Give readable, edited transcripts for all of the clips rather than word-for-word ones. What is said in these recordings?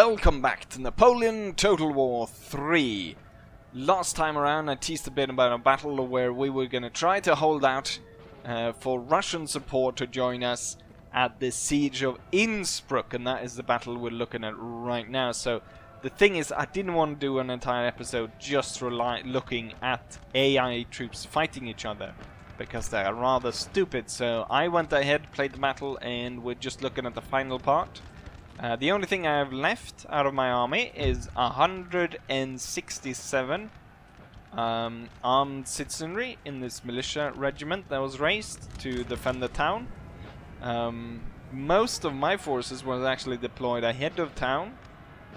Welcome back to Napoleon Total War 3. Last time around I teased a bit about a battle where we were going to try to hold out for Russian support to join us at the siege of Innsbruck, and that is the battle we're looking at right now. So the thing is, I didn't want to do an entire episode just looking at AI troops fighting each other, because they are rather stupid. So I went ahead, played the battle, and we're just looking at the final part. The only thing I have left out of my army is 167 armed citizenry in this militia regiment that was raised to defend the town. Most of my forces was actually deployed ahead of town,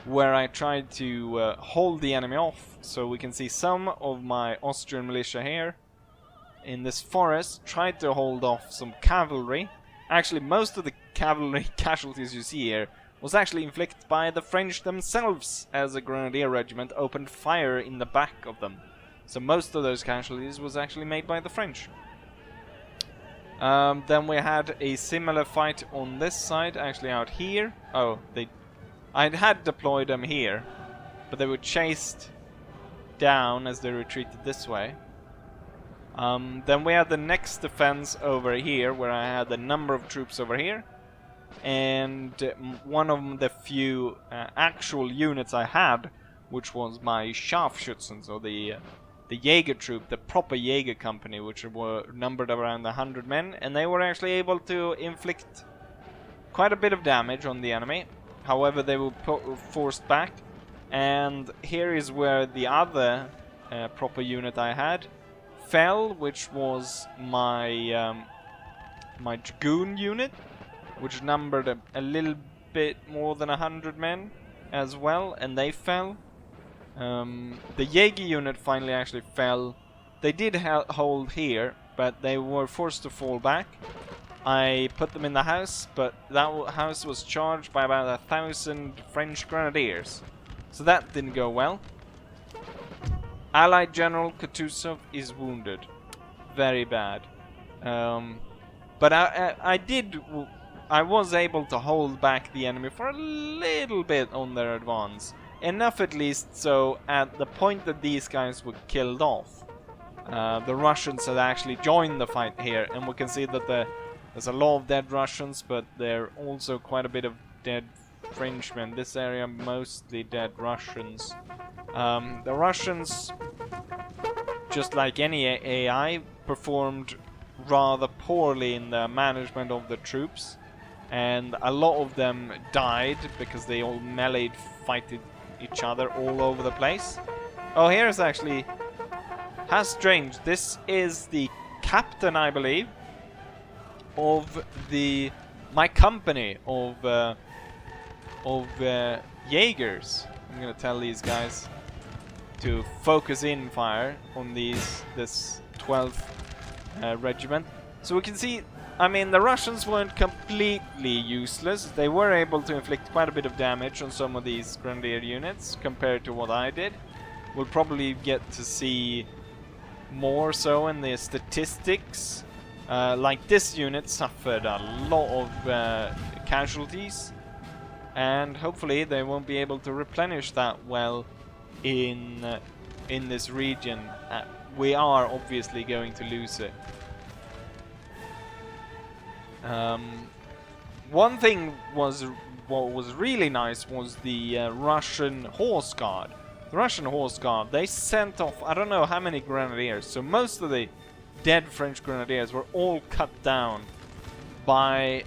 where I tried to hold the enemy off. So we can see some of my Austrian militia here in this forest tried to hold off some cavalry. Actually, most of the cavalry casualties you see here was actually inflicted by the French themselves, as a grenadier regiment opened fire in the back of them. So most of those casualties was actually made by the French. Then we had a similar fight on this side, actually out here. Oh, I had deployed them here, but they were chased down as they retreated this way. Then we had the next defense over here, where I had a number of troops over here. And one of the few actual units I had, which was my Scharfschützen, or the Jaeger troop, the proper Jaeger company, which were numbered around 100 men, and they were actually able to inflict quite a bit of damage on the enemy. However, they were forced back, and here is where the other proper unit I had fell, which was my my Dragoon unit, which numbered a little bit more than 100 men as well, and they fell. The Jaeger unit finally actually fell. They did hold here, but they were forced to fall back. I put them in the house, but that house was charged by about 1,000 French grenadiers, so that didn't go well. Allied General Kutuzov is wounded, very bad. But I was able to hold back the enemy for a little bit on their advance. Enough at least so at the point that these guys were killed off, the Russians had actually joined the fight here, and we can see that there's a lot of dead Russians, but there are also quite a bit of dead Frenchmen. This area mostly dead Russians. The Russians, just like any AI, performed rather poorly in the management of the troops. And a lot of them died because they all meleeed fighted each other all over the place. Oh, here's actually... How strange. This is the captain, I believe, of my company of Jaegers. I'm gonna tell these guys to focus in fire on this 12th regiment. So we can see, I mean, the Russians weren't completely useless. They were able to inflict quite a bit of damage on some of these grenadier units compared to what I did. We'll probably get to see more so in the statistics. Like this unit suffered a lot of casualties, and hopefully they won't be able to replenish that well in this region. We are obviously going to lose it. One thing what was really nice was the Russian Horse Guard. The Russian Horse Guard, they sent off I don't know how many grenadiers, so most of the dead French grenadiers were all cut down by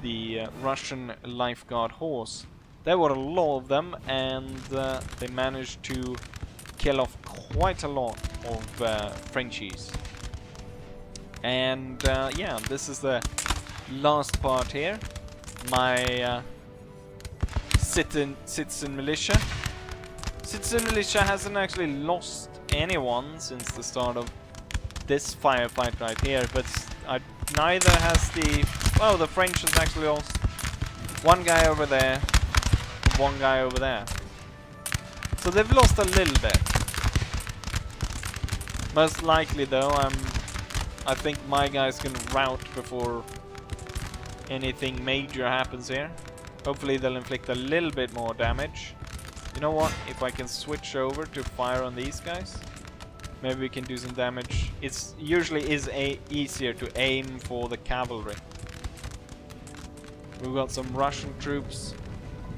the Russian Life Guard horse. There were a lot of them, and they managed to kill off quite a lot of Frenchies. And yeah, this is the last part here. My citizen militia. Citizen militia hasn't actually lost anyone since the start of this firefight right here, but neither has the... Well, the French has actually lost one guy over there and one guy over there. So they've lost a little bit. Most likely though, I think my guys can rout before anything major happens here. Hopefully they'll inflict a little bit more damage. You know what? If I can switch over to fire on these guys, maybe we can do some damage. It's usually easier to aim for the cavalry. We've got some Russian troops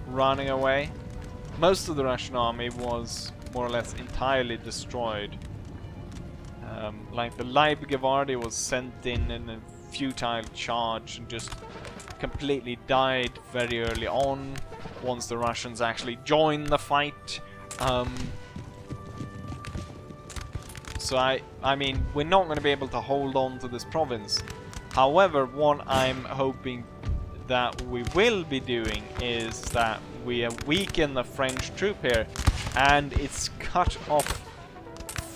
running away. Most of the Russian army was more or less entirely destroyed. Like the Leibgarde was sent in a futile charge and just completely died very early on once the Russians actually joined the fight. So I mean, we're not going to be able to hold on to this province. However, what I'm hoping that we will be doing is that we weaken the French troop here, and it's cut off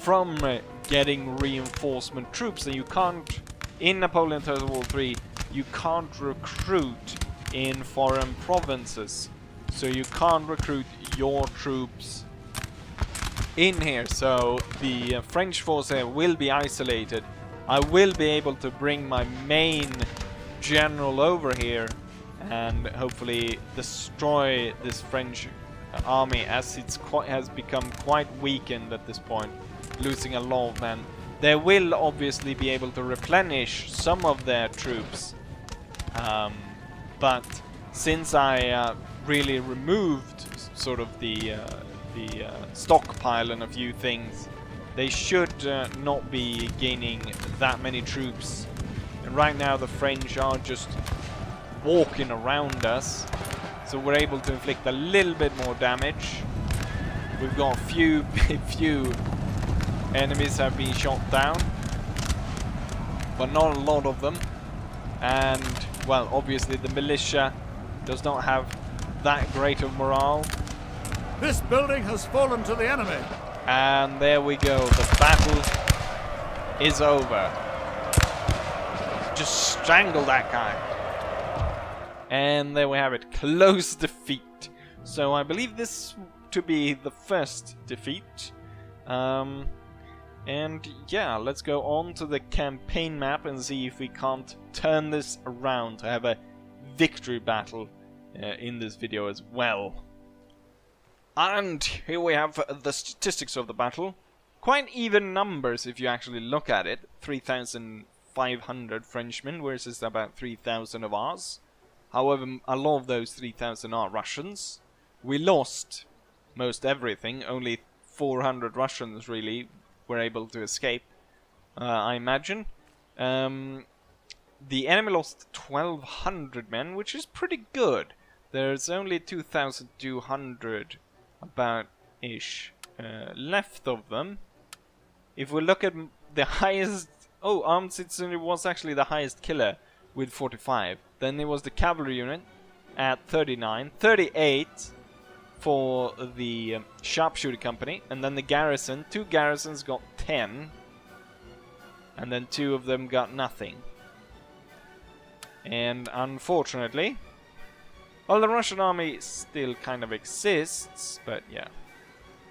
from getting reinforcement troops. And you can't, in Napoleon Total War 3, you can't recruit in foreign provinces. So you can't recruit your troops in here. So the French force here will be isolated. I will be able to bring my main general over here and hopefully destroy this French army, as has become quite weakened at this point, losing a lot of men. They will obviously be able to replenish some of their troops, but since I really removed sort of the stockpile and a few things, they should not be gaining that many troops. And right now the French are just walking around us, so we're able to inflict a little bit more damage. We've got a few enemies have been shot down, but not a lot of them. And well, obviously the militia does not have that great of morale. This building has fallen to the enemy. And there we go, the battle is over. Just strangle that guy. And there we have it, close defeat. So I believe this to be the first defeat. And yeah, let's go on to the campaign map and see if we can't turn this around to have a victory battle in this video as well. And here we have the statistics of the battle. Quite even numbers if you actually look at it. 3,500 Frenchmen versus about 3,000 of ours. However, a lot of those 3,000 are Russians. We lost most everything. Only 400 Russians really were able to escape, I imagine. The enemy lost 1,200 men, which is pretty good. There's only 2,200 about-ish left of them. If we look at the highest... Oh, armed citizenry was actually the highest killer with 45. Then it was the cavalry unit at 39. 38 for the sharpshooter company. And then the garrison. 2 garrisons got 10. And then 2 of them got nothing. And unfortunately... well, the Russian army still kind of exists, but yeah.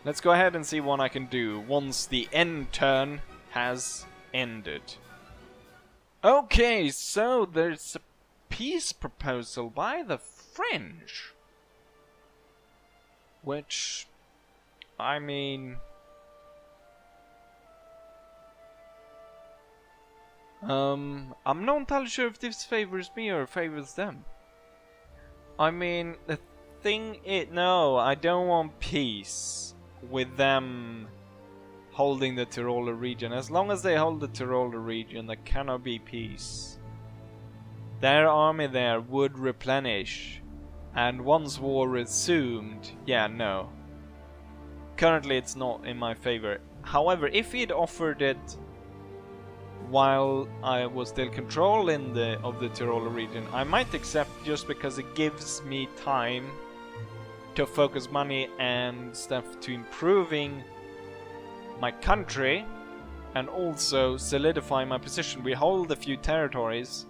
Let's go ahead and see what I can do once the end turn has ended. Okay, so there's a peace proposal by the French. Which, I mean... I'm not entirely sure if this favors me or favors them. I mean, the thing is... no, I don't want peace with them holding the Tiroler region. As long as they hold the Tiroler region, there cannot be peace. Their army there would replenish. And once war resumed, yeah, no. Currently it's not in my favor. However, if he'd offered it while I was still controlling of the Tiroler region, I might accept, just because it gives me time to focus money and stuff to improving my country and also solidify my position. We hold a few territories,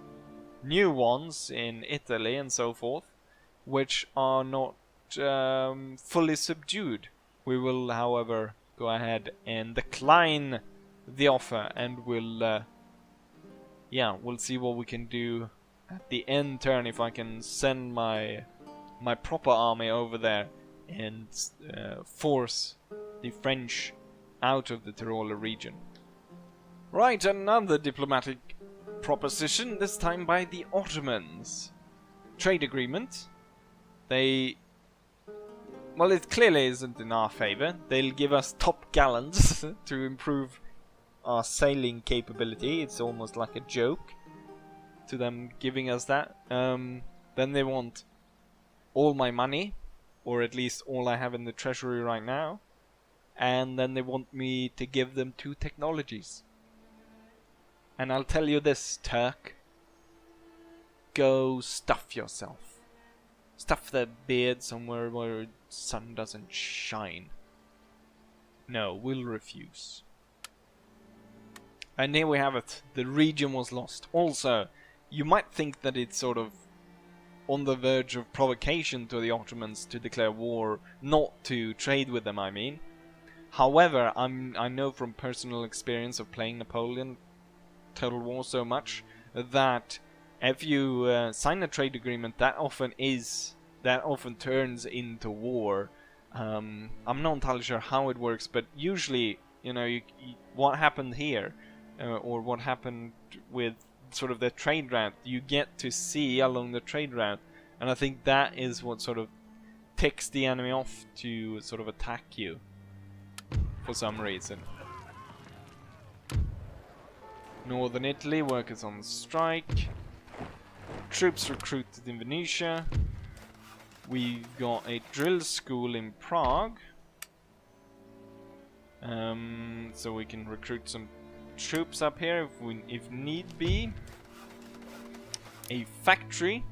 new ones in Italy and so forth, which are not fully subdued. We will, however, go ahead and decline the offer, and we'll see what we can do at the end turn, if I can send my my proper army over there and force the French out of the Tiroler region. Right, another diplomatic proposition, this time by the Ottomans. Trade agreement. They... Well, it clearly isn't in our favor. They'll give us top gallants to improve our sailing capability. It's almost like a joke to them giving us that. Then they want all my money, or at least all I have in the treasury right now. And then they want me to give them 2 technologies. And I'll tell you this, Turk. Go stuff yourself. Stuff their beard somewhere where the sun doesn't shine. No, we'll refuse. And here we have it. The region was lost. Also, you might think that it's sort of on the verge of provocation to the Ottomans to declare war, not to trade with them, I mean. However, I know from personal experience of playing Napoleon Total War so much that if you sign a trade agreement, that often turns into war. I'm not entirely sure how it works, but usually, you know, what happened here, or what happened with sort of the trade route, you get to see along the trade route, and I think that is what sort of ticks the enemy off to sort of attack you for some reason. Northern Italy, workers on strike. Troops recruited in Venetia. We've got a drill school in Prague. So we can recruit some troops up here if need be. A factory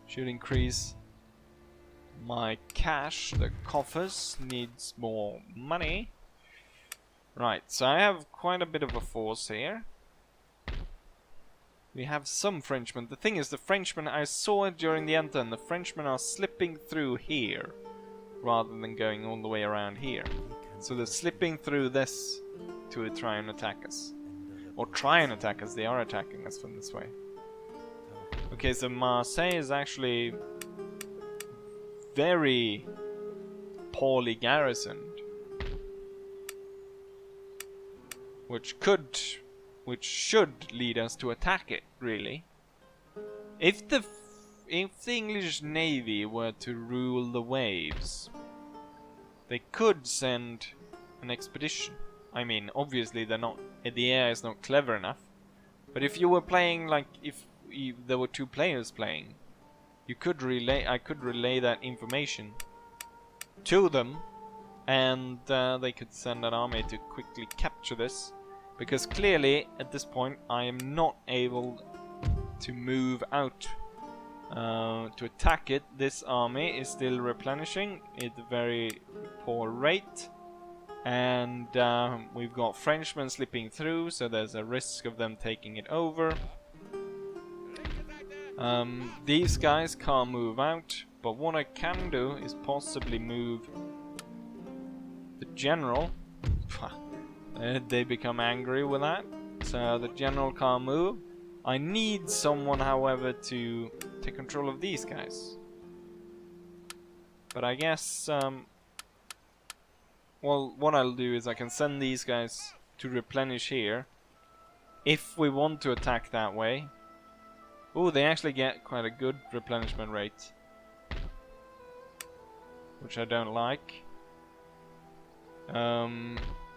should increase my cash. The coffers needs more money. Right, so I have quite a bit of a force here. We have some Frenchmen. The thing is, the Frenchmen, I saw it during the enter, and the Frenchmen are slipping through here rather than going all the way around here. So they're slipping through this to try and attack us. Or try and attack us, they are attacking us from this way. Okay, so Marseille is actually very poorly garrisoned. Which should lead us to attack it, really. If the English Navy were to rule the waves, they could send an expedition. I mean, obviously the air is not clever enough. But if you were playing, like, if there were 2 players playing, I could relay that information to them, and they could send an army to quickly capture this. Because clearly, at this point, I am not able to move out to attack it. This army is still replenishing at a very poor rate. And we've got Frenchmen slipping through, so there's a risk of them taking it over. These guys can't move out, but what I can do is possibly move the general. They become angry with that, so the general can't move. I need someone, however, to take control of these guys. But I guess, well, what I'll do is I can send these guys to replenish here. If we want to attack that way. Oh, they actually get quite a good replenishment rate. Which I don't like.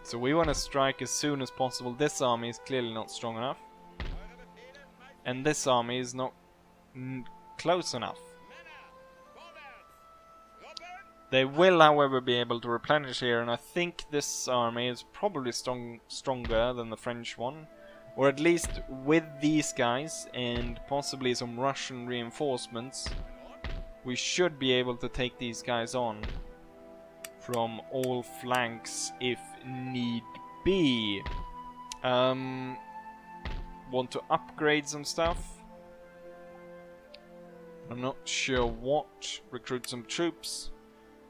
So we want to strike as soon as possible. This army is clearly not strong enough. And this army is not close enough. They will, however, be able to replenish here, and I think this army is probably stronger than the French one. Or at least with these guys and possibly some Russian reinforcements, we should be able to take these guys on from all flanks if need be. Want to upgrade some stuff. I'm not sure what. Recruit some troops.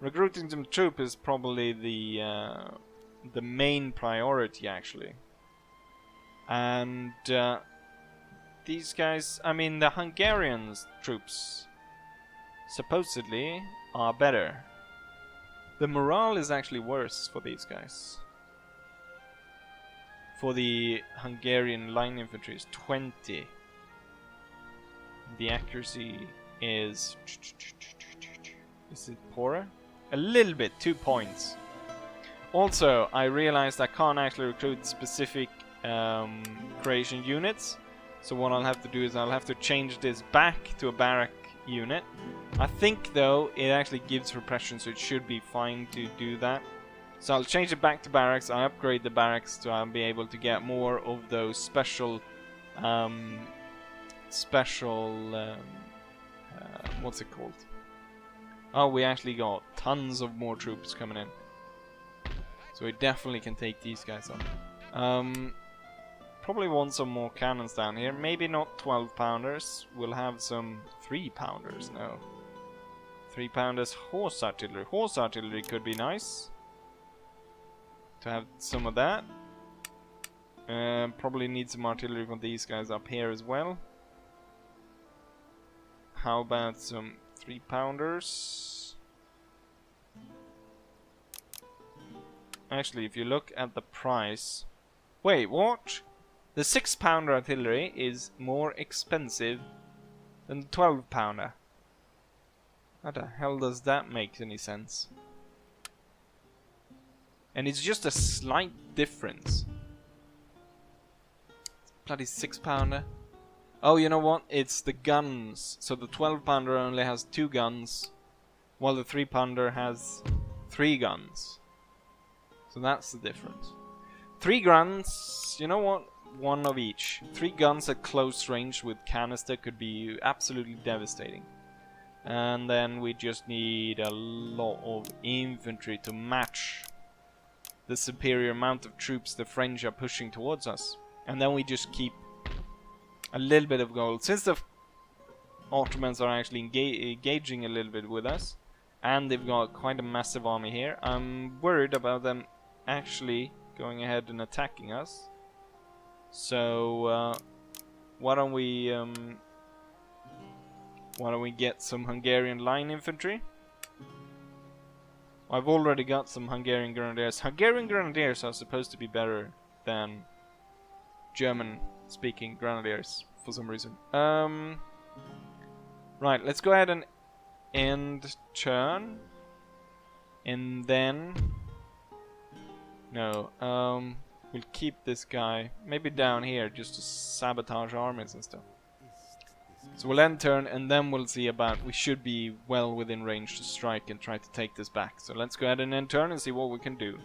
Recruiting some troops is probably the main priority, actually. And these guys, I mean, the Hungarians troops supposedly are better. The morale is actually worse for these guys. For the Hungarian line infantry is 20. The accuracy is it poorer? A little bit, 2 points. Also, I realized I can't actually recruit specific Croatian units. So what I'll have to do is I'll have to change this back to a barrack unit. I think though it actually gives repression, so it should be fine to do that. So I'll change it back to barracks. I upgrade the barracks so I'll be able to get more of those special what's it called? Oh, we actually got tons of more troops coming in. So we definitely can take these guys on. Probably want some more cannons down here. Maybe not 12 pounders. We'll have some 3 pounders. No. 3 pounders horse artillery. Horse artillery could be nice to have some of that. Probably need some artillery from these guys up here as well. How about some 3 pounders? Actually, if you look at the price... Wait, what? The 6 pounder artillery is more expensive than the 12 pounder. How the hell does that make any sense? And it's just a slight difference. Bloody 6 pounder. Oh, you know what? It's the guns. So the 12 pounder only has 2 guns, while the 3 pounder has 3 guns. So that's the difference. 3 guns, you know what? 1 of each. 3 guns at close range with canister could be absolutely devastating. And then we just need a lot of infantry to match the superior amount of troops the French are pushing towards us. And then we just keep a little bit of gold. Since the Ottomans are actually engaging a little bit with us, and they've got quite a massive army here, I'm worried about them actually going ahead and attacking us. So why don't we get some Hungarian line infantry? I've already got some Hungarian grenadiers. Hungarian grenadiers are supposed to be better than German speaking grenadiers for some reason. Right, let's go ahead and end turn. And then no, we'll keep this guy maybe down here just to sabotage armies and stuff. So we'll end turn and then we'll see about... We should be well within range to strike and try to take this back. So let's go ahead and end turn and see what we can do.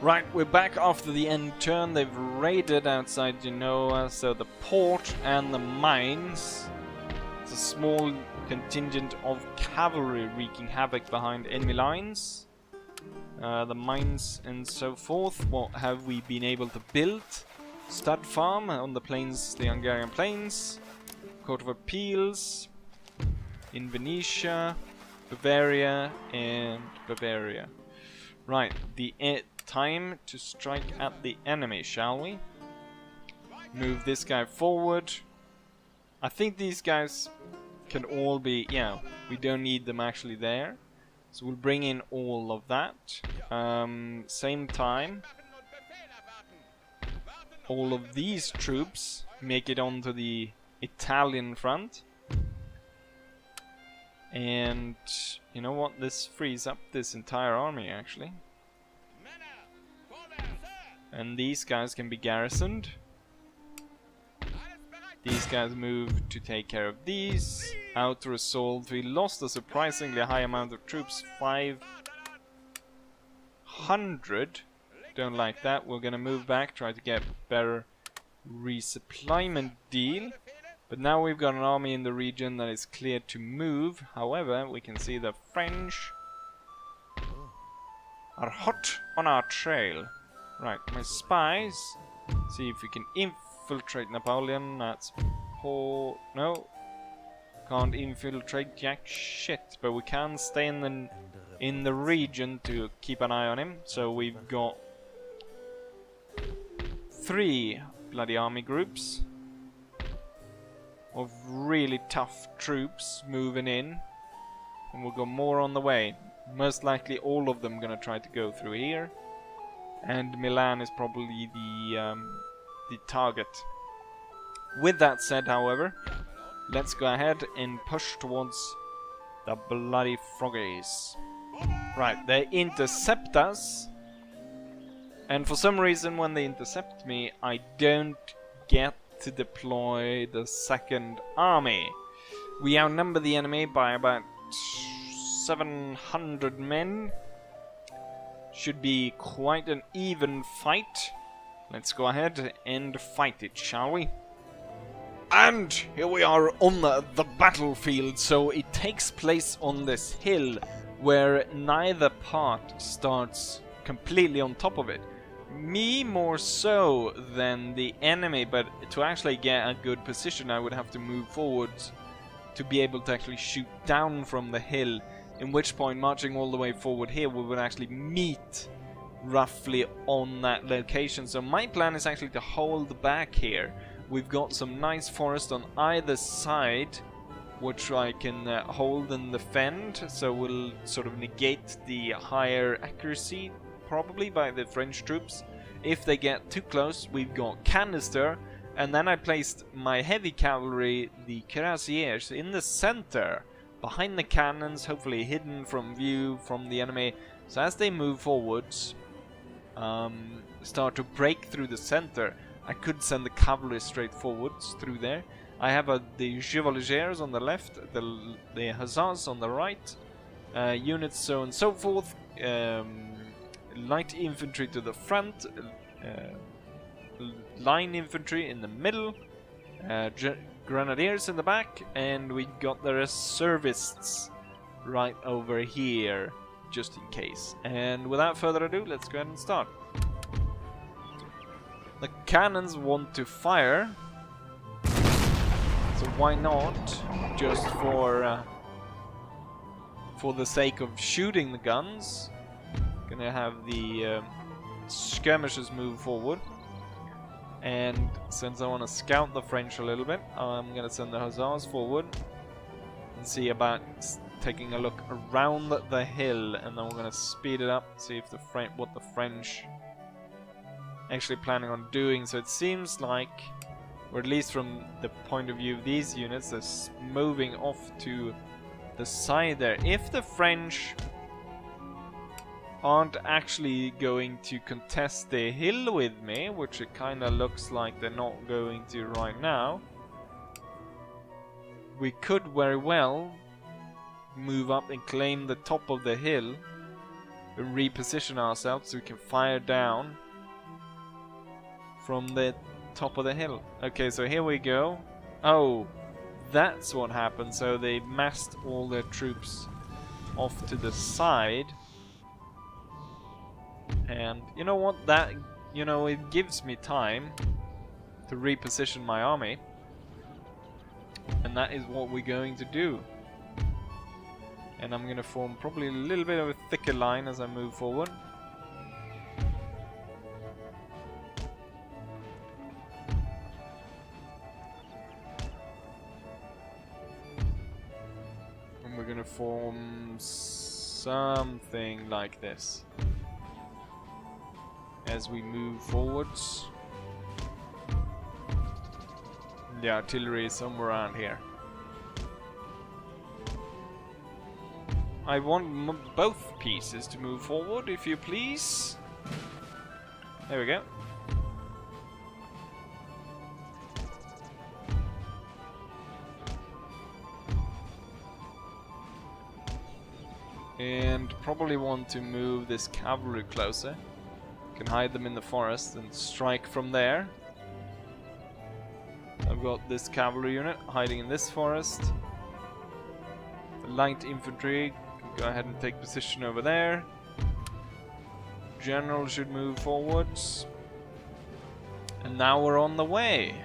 Right, we're back after the end turn. They've raided outside Genoa, so the port and the mines. It's a small contingent of cavalry wreaking havoc behind enemy lines. The mines and so forth. What have we been able to build? Stud farm on the plains, the Hungarian plains. Court of Appeals in Venetia, Bavaria, and Bavaria. Right, the time to strike at the enemy, shall we? Move this guy forward. I think these guys can all be... Yeah, we don't need them actually there. So we'll bring in all of that. Same time, all of these troops make it onto the Italian front. And you know what? This frees up this entire army actually. And these guys can be garrisoned. These guys move to take care of these. Outer assault. We lost a surprisingly high amount of troops. 500. Don't like that. We're gonna move back, try to get better resupplyment deal. But now we've got an army in the region that is clear to move. However, we can see the French are hot on our trail. Right, my spies. See if we can infiltrate Napoleon. That's poor. No, can't infiltrate jack shit. But we can stay in the region to keep an eye on him. So we've got 3 bloody army groups. of really tough troops moving in. And we'll go more on the way. Most likely all of them gonna try to go through here. And Milan is probably the target. With that said, however, let's go ahead and push towards the bloody froggies. Right, they intercept us. And for some reason, when they intercept me, I don't get to deploy the second army. We outnumber the enemy by about 700 men. Should be quite an even fight. Let's go ahead and fight it, shall we? And here we are on the battlefield. So it takes place on this hill where neither part starts completely on top of it. Me more so than the enemy, but to actually get a good position I would have to move forwards to be able to actually shoot down from the hill, in which point marching all the way forward here we would actually meet roughly on that location. So my plan is actually to hold back here. We've got some nice forest on either side which I can hold and defend, so we'll sort of negate the higher accuracy probably by the French troops. If they get too close, we've got canister, and then I placed my heavy cavalry, the cuirassiers, in the center, behind the cannons, hopefully hidden from view from the enemy. So as they move forwards, start to break through the center, I could send the cavalry straight forwards through there. I have the chevaliers on the left, the hussars on the right, units so and so forth. Light infantry to the front, line infantry in the middle, grenadiers in the back, and we got the reservists right over here, just in case. And without further ado, let's go ahead and start. The cannons want to fire, so why not, just for the sake of shooting the guns. Gonna have the skirmishers move forward, and since I want to scout the French a little bit, I'm gonna send the hussars forward and see about taking a look around the hill, and then we're gonna speed it up, see if what the French actually planning on doing. So it seems like, or at least from the point of view of these units, they're moving off to the side there. If the French aren't actually going to contest the hill with me, which it kind of looks like they're not going to right now, we could very well move up and claim the top of the hill and reposition ourselves so we can fire down from the top of the hill. Okay, so here we go. Oh, that's what happened. So they massed all their troops off to the side. And you know what, that, you know, it gives me time to reposition my army, and that is what we're going to do. And I'm going to form probably a little bit of a thicker line as I move forward. And we're going to form something like this as we move forwards. The artillery is somewhere around here. I want both pieces to move forward, if you please. There we go. And probably want to move this cavalry closer. Can hide them in the forest and strike from there. I've got this cavalry unit hiding in this forest. The light infantry can go ahead and take position over there. General should move forwards. And now we're on the way.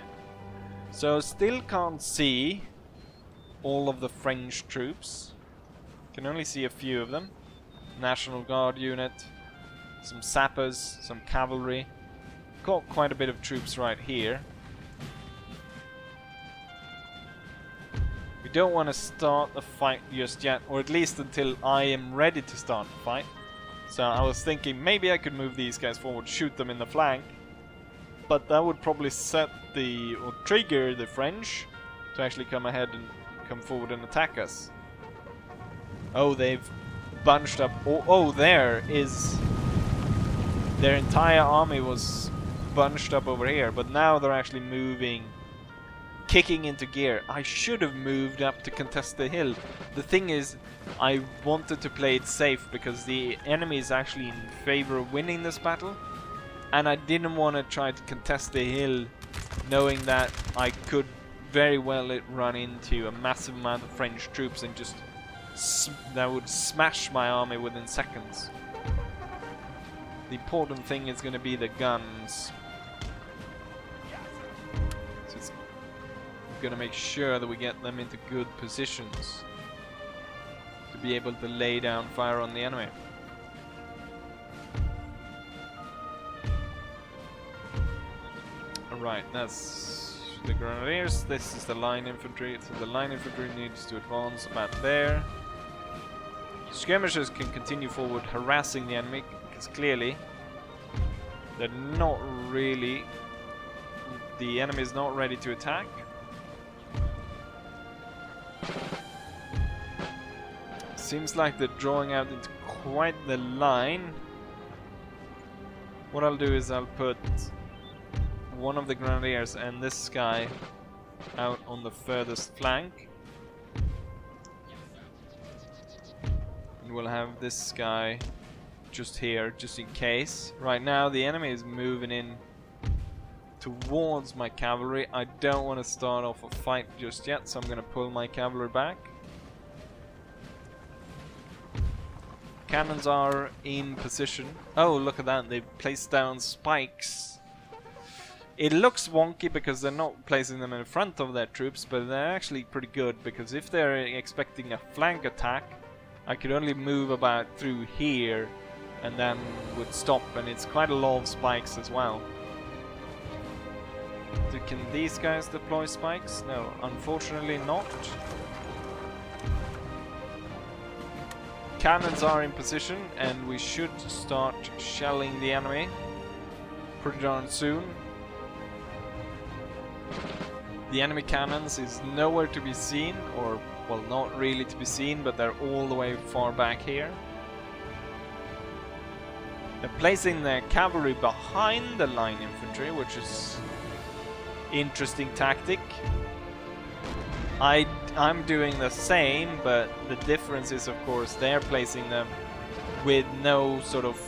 So still can't see all of the French troops. Can only see a few of them. National Guard unit. Some sappers, some cavalry. Got quite a bit of troops right here. don't want to start the fight just yet, or at least until I am ready to start the fight. So I was thinking maybe I could move these guys forward, shoot them in the flank, but that would probably set the, or trigger the French to actually come ahead and come forward and attack us. Oh, they've bunched up. Oh, there is... Their entire army was bunched up over here, but now they're actually moving, kicking into gear. I should have moved up to contest the hill. The thing is, I wanted to play it safe because the enemy is actually in favor of winning this battle, and I didn't want to try to contest the hill knowing that I could very well run into a massive amount of French troops and just that would smash my army within seconds. The important thing is going to be the guns. So it's going to make sure that we get them into good positions to be able to lay down fire on the enemy. Alright, that's the grenadiers. This is the line infantry. So the line infantry needs to advance about there. Skirmishers can continue forward harassing the enemy, because clearly they're not really... The enemy is not ready to attack. Seems like they're drawing out into quite the line. What I'll do is I'll put one of the grenadiers and this guy out on the furthest flank. And we'll have this guy just here, just in case. Right now the enemy is moving in towards my cavalry. I don't want to start off a fight just yet, so I'm going to pull my cavalry back. Cannons are in position. Oh, look at that, they've placed down spikes. It looks wonky because they're not placing them in front of their troops, but they're actually pretty good, because if they're expecting a flank attack, I could only move about through here and then would stop, and it's quite a lot of spikes as well. Can these guys deploy spikes? No, unfortunately not. Cannons are in position, and we should start shelling the enemy pretty darn soon. The enemy cannons is nowhere to be seen, or, well, not really to be seen, but they're all the way far back here. They're placing their cavalry behind the line infantry, which is interesting tactic. I'm doing the same, but the difference is, of course, they're placing them with no sort of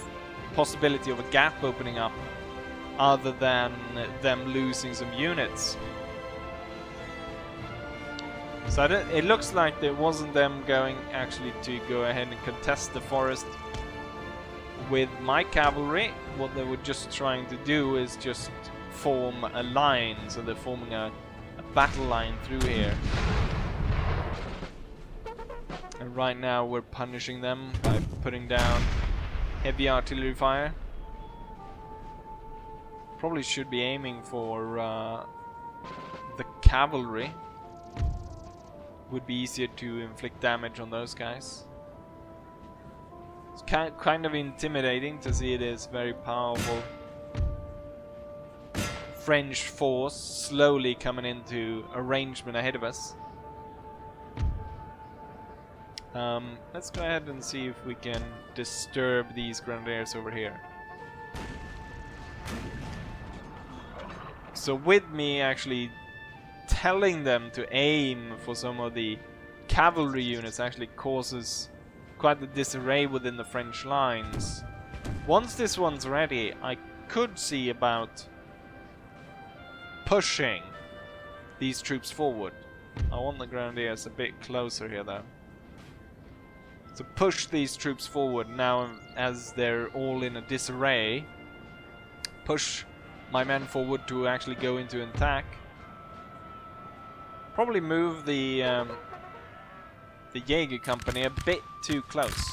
possibility of a gap opening up other than them losing some units. So it looks like it wasn't them going actually to go ahead and contest the forest with my cavalry. What they were just trying to do is just form a line, so they're forming a battle line through here. And right now we're punishing them by putting down heavy artillery fire. Probably should be aiming for the cavalry. Would be easier to inflict damage on those guys. It's kind of intimidating to see this very powerful French force slowly coming into arrangement ahead of us. Let's go ahead and see if we can disturb these grenadiers over here. So with me actually telling them to aim for some of the cavalry units actually causes quite the disarray within the French lines. Once this one's ready, I could see about pushing these troops forward. I want the grenadiers a bit closer here though. So push these troops forward now as they're all in a disarray. Push my men forward to actually go into an attack. Probably move the Jaeger company a bit too close.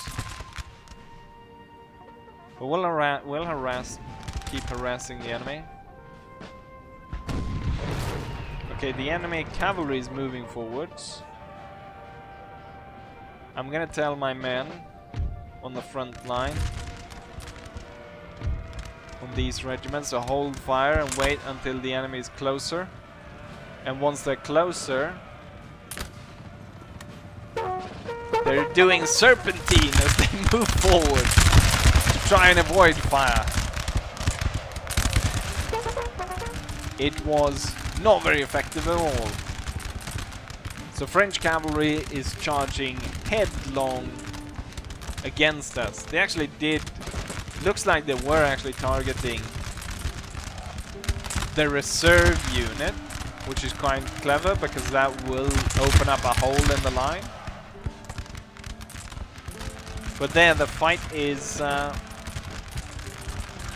But we'll keep harassing the enemy. Okay, the enemy cavalry is moving forwards. I'm gonna tell my men on the front line on these regiments to hold fire and wait until the enemy is closer. And once they're closer, they're doing serpentine as they move forward to try and avoid fire. It was not very effective at all. So French cavalry is charging headlong against us. They actually did, looks like they were actually targeting the reserve unit, which is quite clever because that will open up a hole in the line. But there the fight is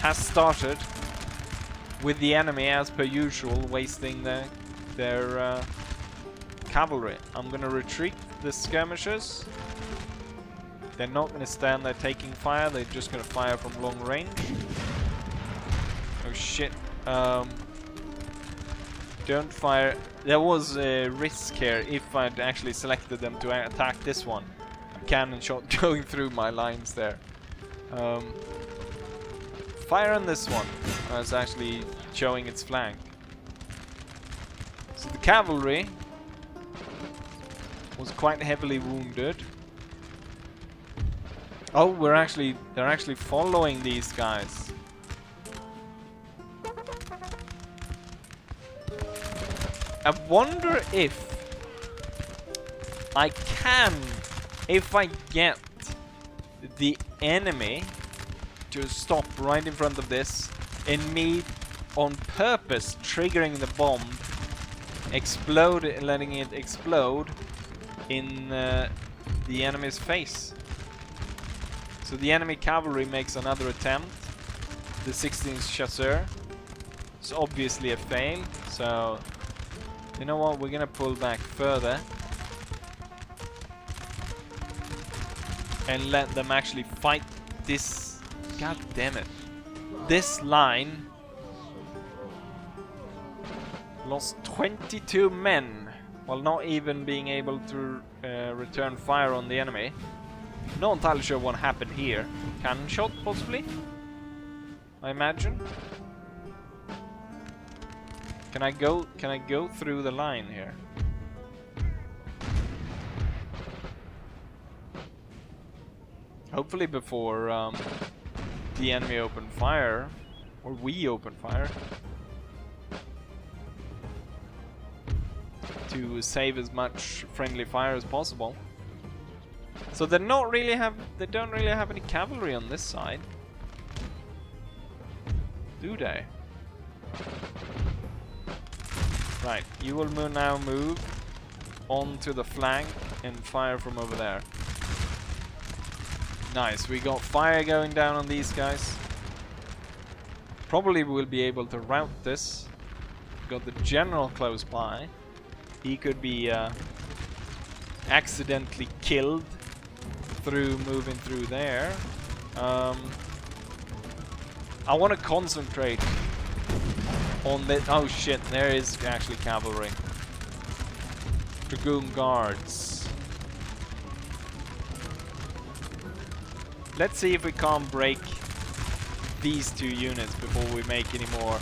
has started with the enemy as per usual wasting their cavalry. I'm gonna retreat the skirmishers. They're not gonna stand there taking fire, they're just gonna fire from long range. Oh shit. Don't fire. There was a risk here if I'd actually selected them to attack this one. A cannon shot going through my lines there. Fire on this one. It's actually showing its flank. So the cavalry was quite heavily wounded. Oh, they're actually following these guys. I wonder if I get the enemy to stop right in front of this and me on purpose triggering the bomb, letting it explode in the enemy's face. So the enemy cavalry makes another attempt. The 16th chasseur. It's obviously a fail, so you know what, we're gonna pull back further and let them actually fight this. God damn it. This line lost 22 men while not even being able to return fire on the enemy. Not entirely sure what happened here. Cannon shot, possibly? I imagine. Can I go through the line here? Hopefully before the enemy open fire, or we open fire, to save as much friendly fire as possible. So they don't really have any cavalry on this side, do they? Right, you will now move onto the flank and fire from over there. Nice, we got fire going down on these guys. Probably we'll be able to rout this. Got the general close by. He could be accidentally killed through moving through there. I want to concentrate on the... Oh shit, there is actually cavalry. Dragoon guards. Let's see if we can't break these two units before we make any more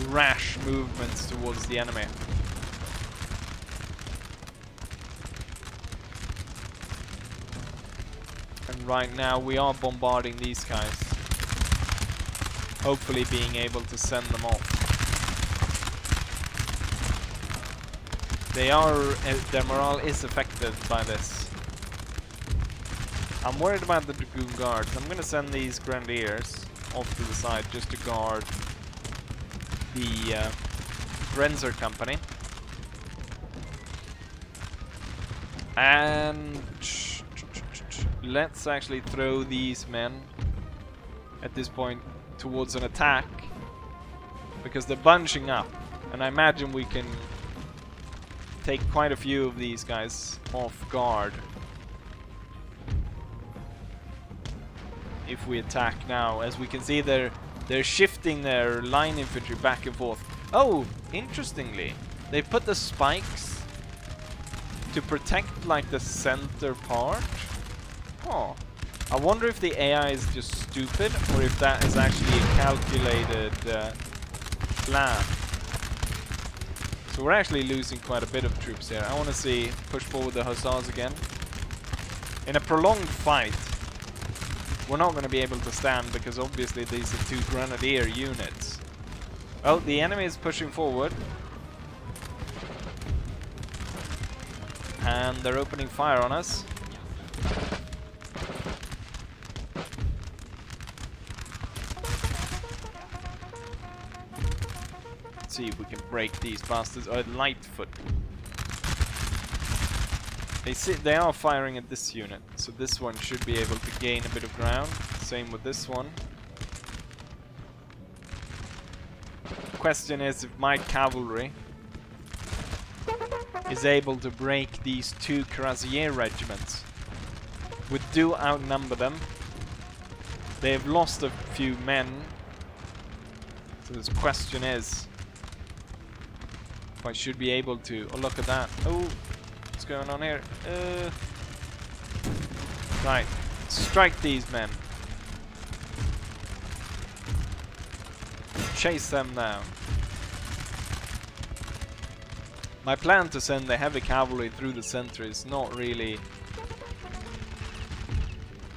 rash movements towards the enemy. And right now we are bombarding these guys. Hopefully being able to send them off. Their morale is affected by this. I'm worried about the Dragoon Guards. I'm gonna send these Grenadiers off to the side just to guard the Grenzer Company. And let's actually throw these men at this point towards an attack, because they're bunching up, and I imagine we can take quite a few of these guys off guard if we attack now. As we can see, they're shifting their line infantry back and forth. Oh, interestingly, they put the spikes to protect like the center part. Oh, I wonder if the AI is just stupid or if that is actually a calculated plan. So we're actually losing quite a bit of troops here. I want to see push forward the hussars again. In a prolonged fight, we're not going to be able to stand because obviously these are 2 grenadier units. Oh, the enemy is pushing forward. And they're opening fire on us. Let's see if we can break these bastards. Oh, Lightfoot. They are firing at this unit, so this one should be able to gain a bit of ground. Same with this one. The question is if my cavalry is able to break these 2 cuirassier regiments. We do outnumber them. They've lost a few men. So this question is if I should be able to... Oh, look at that. Oh, what's going on here? Right, strike these men. Chase them down. My plan to send the heavy cavalry through the center is not really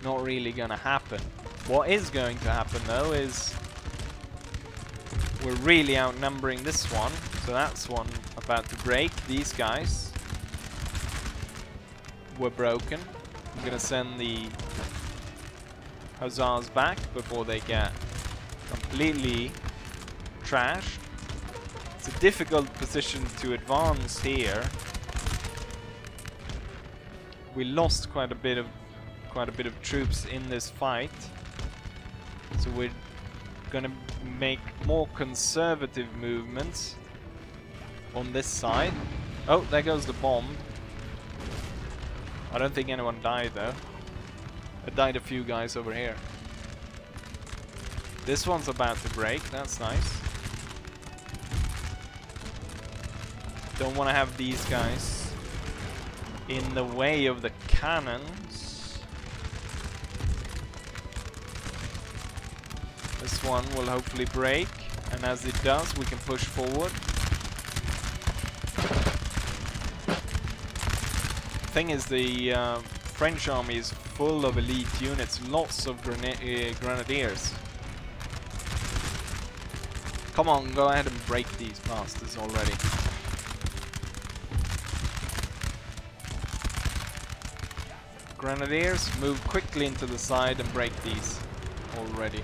gonna happen. What is going to happen though is we're really outnumbering this one, so that's one about to break. These guys were broken. I'm gonna send the hussars back before they get completely trashed. It's a difficult position to advance here. We lost quite a bit of troops in this fight, so we're gonna make more conservative movements on this side. Oh, there goes the bomb. I don't think anyone died though. It died a few guys over here. This one's about to break. That's nice. Don't want to have these guys in the way of the cannons. This one will hopefully break, and as it does, we can push forward. Thing is, the French army is full of elite units, lots of grenadiers. Come on, go ahead and break these bastards already. Grenadiers, move quickly into the side and break these already.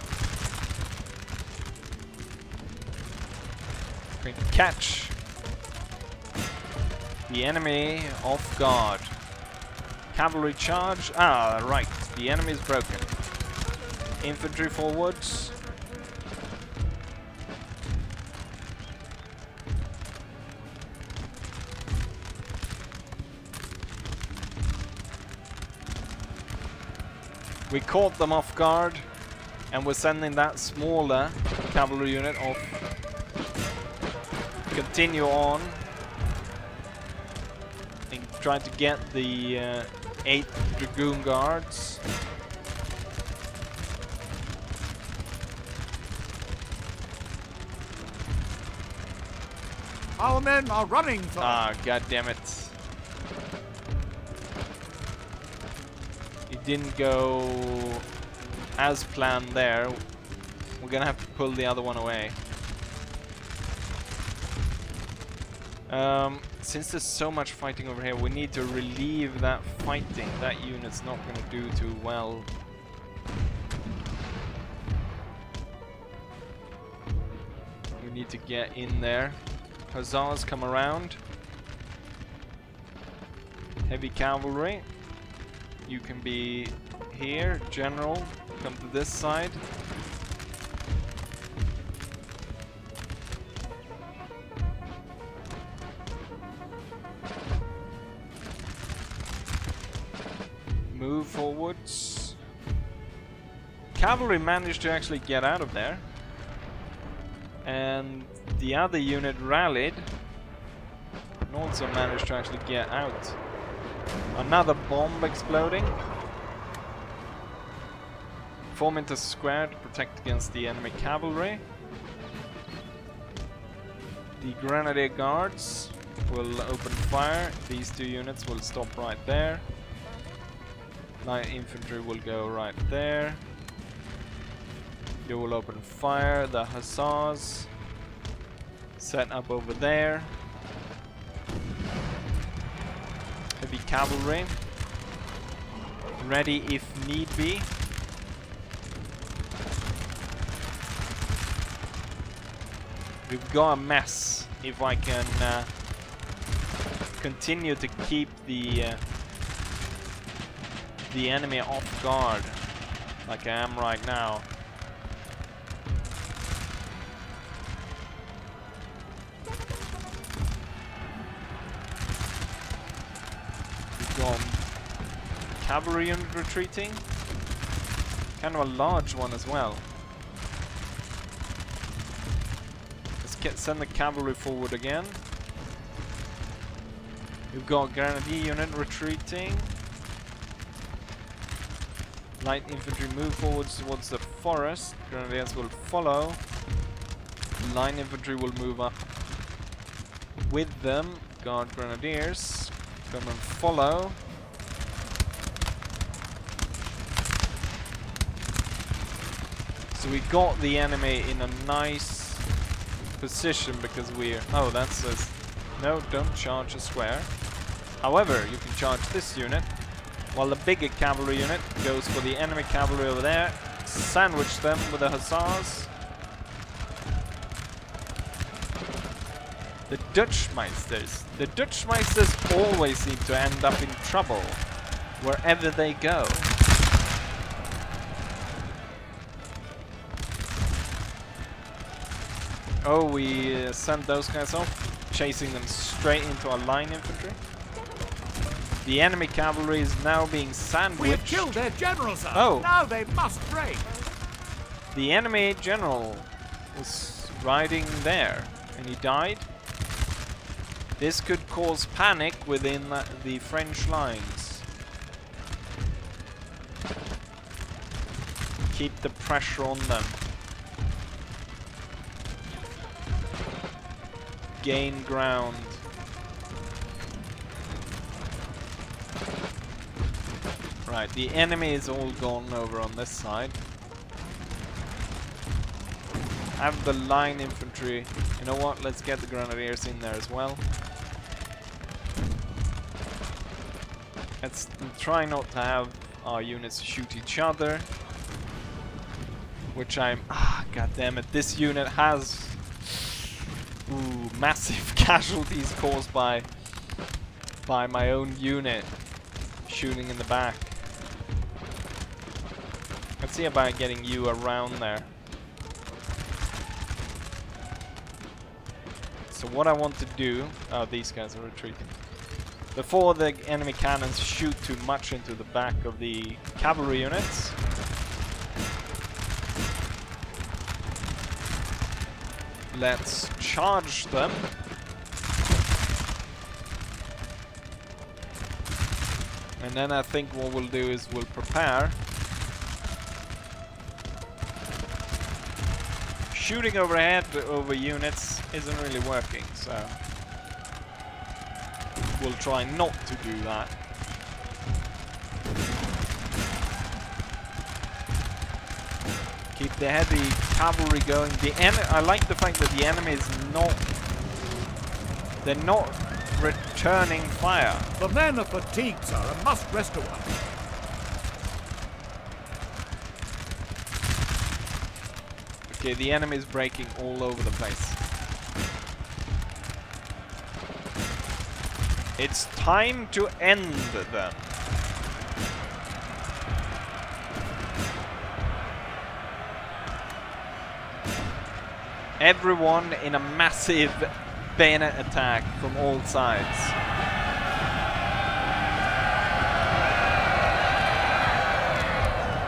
Going to catch the enemy off guard. Cavalry charge. Ah, right. The enemy is broken. Infantry forwards. We caught them off guard, and we're sending that smaller cavalry unit off. Continue on and try to get the 8th Dragoon Guards. Our men are running for... Ah, god damn it. It didn't go as planned there. We're gonna have to pull the other one away. Since there's so much fighting over here, we need to relieve that fighting. That unit's not gonna do too well. We need to get in there. Hussars, come around. Heavy cavalry, you can be here. General, come to this side. Move forwards. Cavalry managed to actually get out of there, and the other unit rallied and also managed to actually get out. Another bomb exploding. Form into square to protect against the enemy cavalry. The grenadier guards will open fire. These two units will stop right there. Light infantry will go right there. You will open fire. The hussars set up over there. Heavy cavalry ready if need be. We've got a mess. If I can continue to keep the enemy off guard like I am right now. We've got cavalry unit retreating. Kind of a large one as well. Send the cavalry forward again. We've got grenadier unit retreating. Light infantry move forwards towards the forest. Grenadiers will follow. Line infantry will move up with them. Guard grenadiers come and follow. So we got the enemy in a nice position because we're... Oh, that says... No, don't charge a square. However, you can charge this unit, while the bigger cavalry unit goes for the enemy cavalry over there. Sandwich them with the hussars. The Dutchmeisters. The Dutchmeisters always seem to end up in trouble wherever they go. Oh, we sent those guys off, chasing them straight into our line infantry. The enemy cavalry is now being sandwiched. We have killed their general, sir. Oh. Now they must break. The enemy general was riding there, and he died. This could cause panic within the French lines. Keep the pressure on them. Gain ground. Right, the enemy is all gone over on this side. Have the line infantry. You know what? Let's get the grenadiers in there as well. Let's try not to have our units shoot each other. Which I'm... God damn it. This unit has... massive casualties caused by my own unit shooting in the back. Let's see about getting you around there. So what I want to do... Oh, these guys are retreating. Before the enemy cannons shoot too much into the back of the cavalry units, let's charge them. And then I think what we'll do is we'll prepare. Shooting overhead over units isn't really working, so we'll try not to do that. Keep the heavy cavalry going. I like the fact that the enemy is not... They're not returning fire. The men are fatigued, sir, and must rest a while. Okay, the enemy is breaking all over the place. It's time to end them. Everyone in a massive bayonet attack from all sides.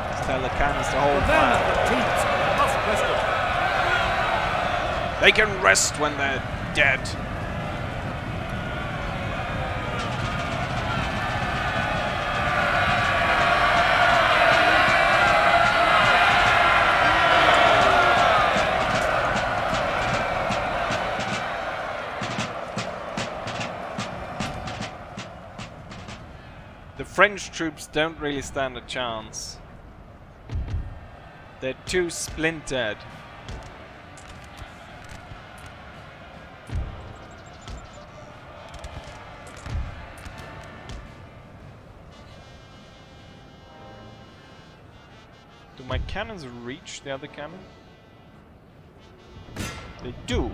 Just tell the cannons to hold fire. They can rest when they're dead. French troops don't really stand a chance. They're too splintered. Do my cannons reach the other cannon? They do.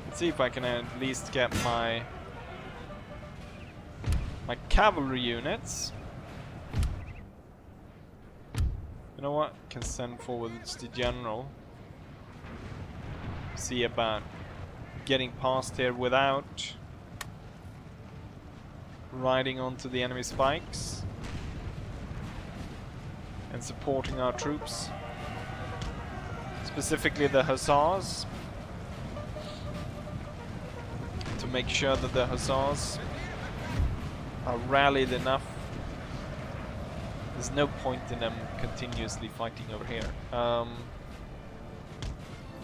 Let's see if I can at least get my cavalry units. You know what? Can send forward the general. See about getting past here without riding onto the enemy spikes and supporting our troops, specifically the hussars, to make sure that the hussars are rallied enough. There's no point in them continuously fighting over here.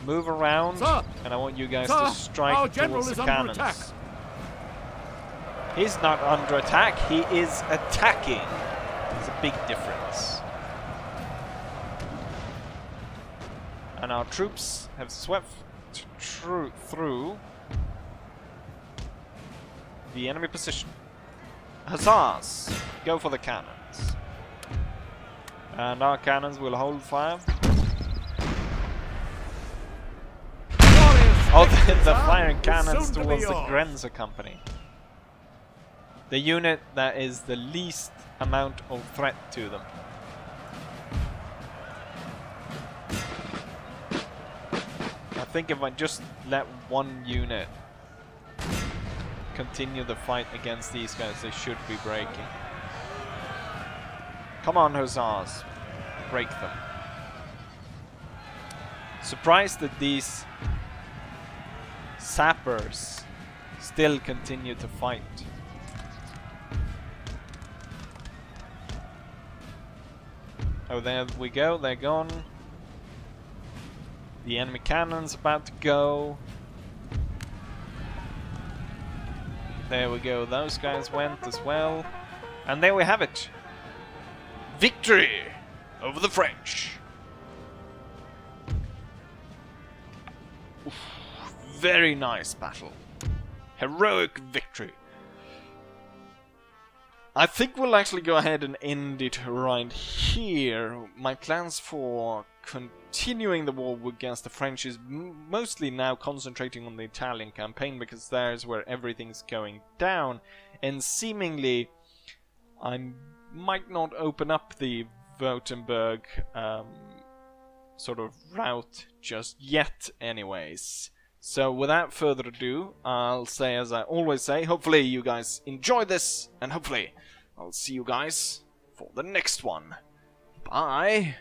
Move around, Sir! and I want you guys Sir! to strike Our general towards is the under cannons. attack. He's not under attack, he is attacking. There's a big difference. And our troops have swept through the enemy position. Hussars, go for the cannons. And our cannons will hold fire. Oh, the firing cannons towards the Grenzer company. The unit that is the least amount of threat to them. I think if I just let one unit continue the fight against these guys, they should be breaking. Come on, hussars. Break them. Surprised that these sappers still continue to fight. Oh, there we go, they're gone. The enemy cannon's about to go. There we go, those guys went as well. And there we have it. Victory over the French. Oof, very nice battle. Heroic victory. I think we'll actually go ahead and end it right here. My plans for continuing the war against the French is mostly now concentrating on the Italian campaign, because there's where everything's going down, and seemingly I might not open up the Württemberg sort of route just yet anyways. So without further ado, I'll say as I always say, hopefully you guys enjoyed this, and hopefully I'll see you guys for the next one. Bye!